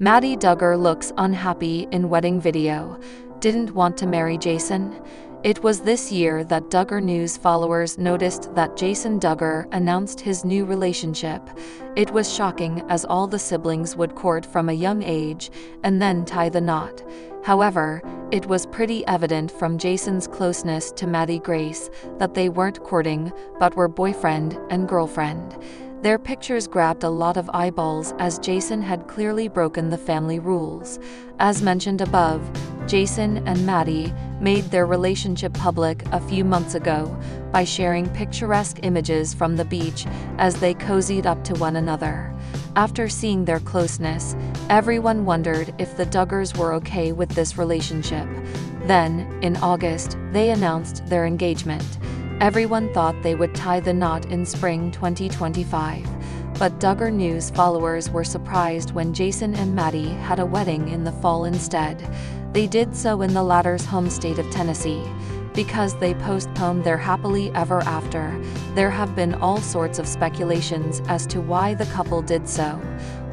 Maddie Duggar looks unhappy in wedding video. Didn't want to marry Jason? It was this year that Duggar News followers noticed that Jessa Dugger announced his new relationship. It was shocking, as all the siblings would court from a young age and then tie the knot. However, it was pretty evident from Jason's closeness to Maddie Grace that they weren't courting but were boyfriend and girlfriend. Their pictures grabbed a lot of eyeballs as Jason had clearly broken the family rules. As mentioned above, Jason and Maddie made their relationship public a few months ago by sharing picturesque images from the beach as they cozied up to one another. After seeing their closeness, everyone wondered if the Duggars were okay with this relationship. Then, in August, they announced their engagement. Everyone thought they would tie the knot in spring 2025. But Duggar News followers were surprised when Jason and Maddie had a wedding in the fall instead. They did so in the latter's home state of Tennessee. Because they postponed their happily ever after, there have been all sorts of speculations as to why the couple did so.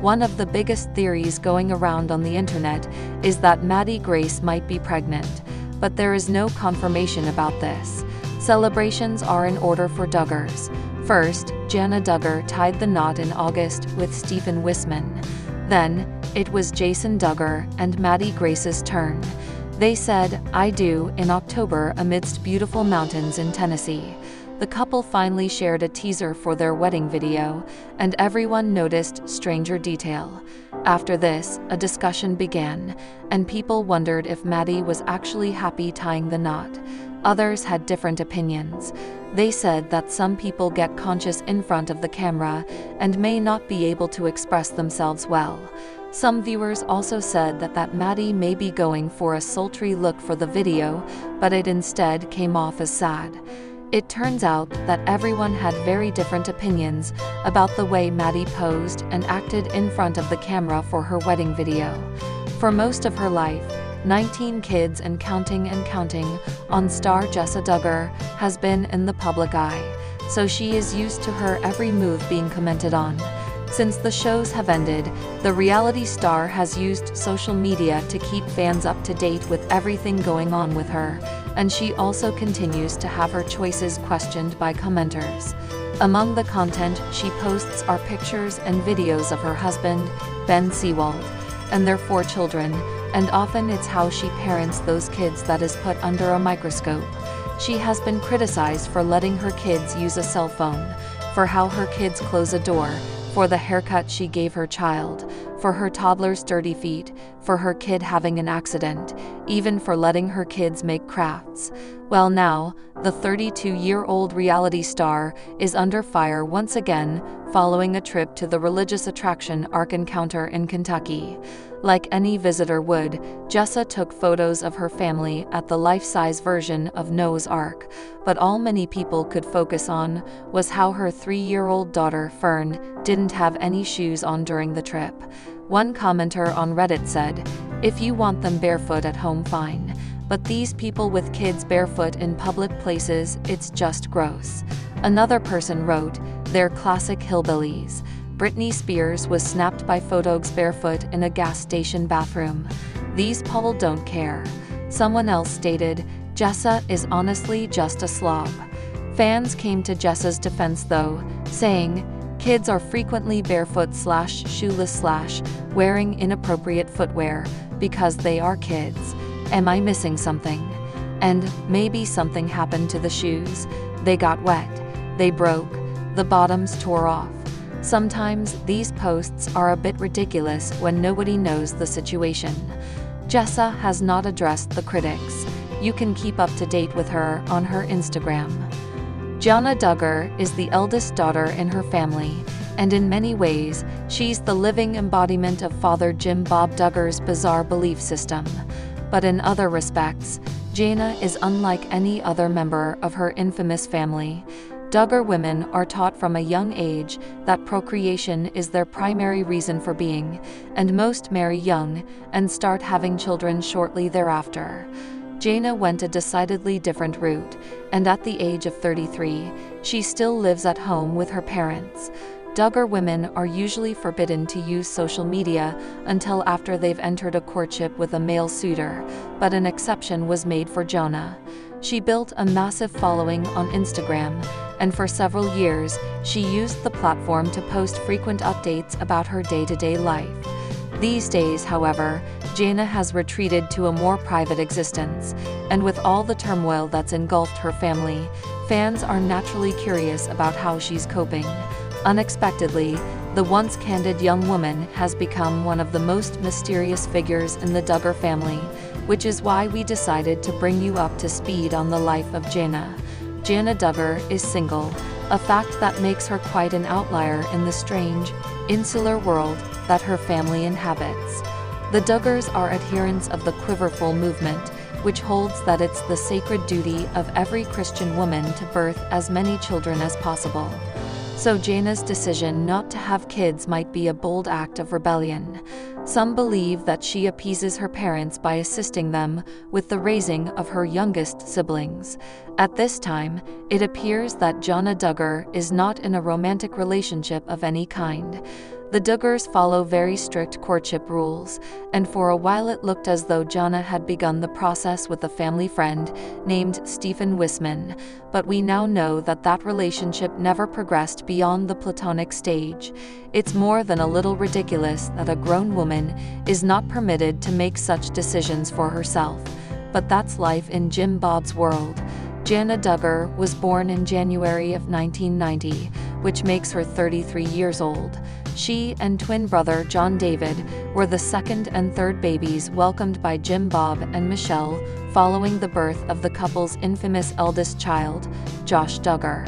One of the biggest theories going around on the internet is that Maddie Grace might be pregnant, but there is no confirmation about this. Celebrations are in order for Duggars. First, Jana Duggar tied the knot in August with Stephen Wisman. Then, it was Jessa Dugger and Maddie Grace's turn. They said, "I do," in October amidst beautiful mountains in Tennessee. The couple finally shared a teaser for their wedding video, and everyone noticed stranger detail. After this, a discussion began, and people wondered if Maddie was actually happy tying the knot. Others had different opinions. They said that some people get conscious in front of the camera and may not be able to express themselves well. Some viewers also said that Maddie may be going for a sultry look for the video, but it instead came off as sad. It turns out that everyone had very different opinions about the way Maddie posed and acted in front of the camera for her wedding video. For most of her life, 19 kids and counting on star Jessa Dugger has been in the public eye, so she is used to her every move being commented on. Since the shows have ended, the reality star has used social media to keep fans up to date with everything going on with her, and she also continues to have her choices questioned by commenters. Among the content she posts are pictures and videos of her husband, Ben Seawald, and their 4 children, and often it's how she parents those kids that is put under a microscope. She has been criticized for letting her kids use a cell phone, for how her kids close a door, for the haircut she gave her child, for her toddler's dirty feet, for her kid having an accident, even for letting her kids make crafts. Well, now, the 32-year-old reality star is under fire once again following a trip to the religious attraction Ark Encounter in Kentucky. Like any visitor would, Jessa took photos of her family at the life-size version of Noah's Ark, but all many people could focus on was how her 3-year-old daughter, Fern, didn't have any shoes on during the trip. One commenter on Reddit said, "If you want them barefoot at home, fine. But these people with kids barefoot in public places, it's just gross." Another person wrote, "They're classic hillbillies." Britney Spears was snapped by photos barefoot in a gas station bathroom. "These people don't care." Someone else stated, "Jessa is honestly just a slob." Fans came to Jessa's defense though, saying, "Kids are frequently barefoot/shoeless/ wearing inappropriate footwear because they are kids. Am I missing something? And maybe something happened to the shoes. They got wet. They broke. The bottoms tore off." Sometimes these posts are a bit ridiculous when nobody knows the situation. Jessa has not addressed the critics. You can keep up to date with her on her Instagram. Jana Duggar is the eldest daughter in her family, and in many ways, she's the living embodiment of Father Jim Bob Duggar's bizarre belief system. But in other respects, Jana is unlike any other member of her infamous family. Duggar women are taught from a young age that procreation is their primary reason for being, and most marry young and start having children shortly thereafter. Jana went a decidedly different route, and at the age of 33, she still lives at home with her parents. Duggar women are usually forbidden to use social media until after they've entered a courtship with a male suitor, but an exception was made for Jana. She built a massive following on Instagram, and for several years, she used the platform to post frequent updates about her day-to-day life. These days, however, Jana has retreated to a more private existence, and with all the turmoil that's engulfed her family, fans are naturally curious about how she's coping. Unexpectedly, the once candid young woman has become one of the most mysterious figures in the Duggar family, which is why we decided to bring you up to speed on the life of Jana. Jana Duggar is single, a fact that makes her quite an outlier in the strange, insular world that her family inhabits. The Duggars are adherents of the Quiverful movement, which holds that it's the sacred duty of every Christian woman to birth as many children as possible. So Jana's decision not to have kids might be a bold act of rebellion. Some believe that she appeases her parents by assisting them with the raising of her youngest siblings. At this time, it appears that Jana Duggar is not in a romantic relationship of any kind. The Duggars follow very strict courtship rules, and for a while it looked as though Jana had begun the process with a family friend named Stephen Wisman, but we now know that that relationship never progressed beyond the platonic stage. It's more than a little ridiculous that a grown woman is not permitted to make such decisions for herself, but that's life in Jim Bob's world. Jana Duggar was born in January of 1990, which makes her 33 years old. She and twin brother John David were the second and third babies welcomed by Jim Bob and Michelle following the birth of the couple's infamous eldest child, Josh Duggar.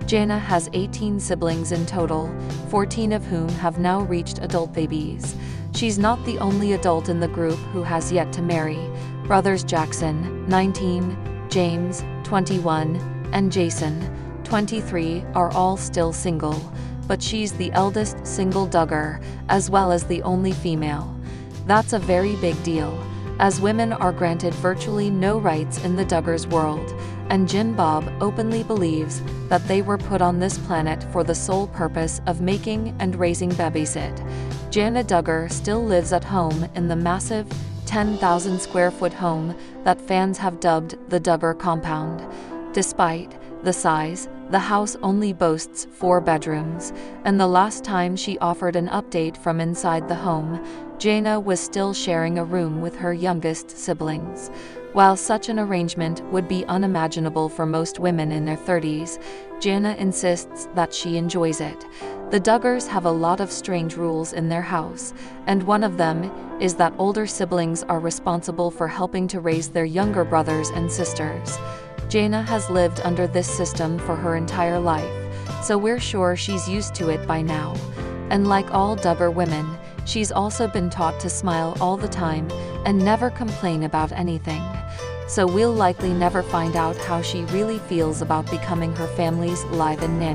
Jana has 18 siblings in total, 14 of whom have now reached adult babies. She's not the only adult in the group who has yet to marry. Brothers Jackson, 19, James, 21, and Jason, 23, are all still single, but she's the eldest single Duggar, as well as the only female. That's a very big deal, as women are granted virtually no rights in the Duggars' world, and Jim Bob openly believes that they were put on this planet for the sole purpose of making and raising babysit. Jana Duggar still lives at home in the massive 10,000 square foot home that fans have dubbed the Duggar compound. Despite the size, the house only boasts 4 bedrooms, and the last time she offered an update from inside the home, Jana was still sharing a room with her youngest siblings. While such an arrangement would be unimaginable for most women in their 30s, Jana insists that she enjoys it. The Duggars have a lot of strange rules in their house, and one of them is that older siblings are responsible for helping to raise their younger brothers and sisters. Jana has lived under this system for her entire life, so we're sure she's used to it by now. And like all Duggar women, she's also been taught to smile all the time and never complain about anything. So we'll likely never find out how she really feels about becoming her family's live-in nanny.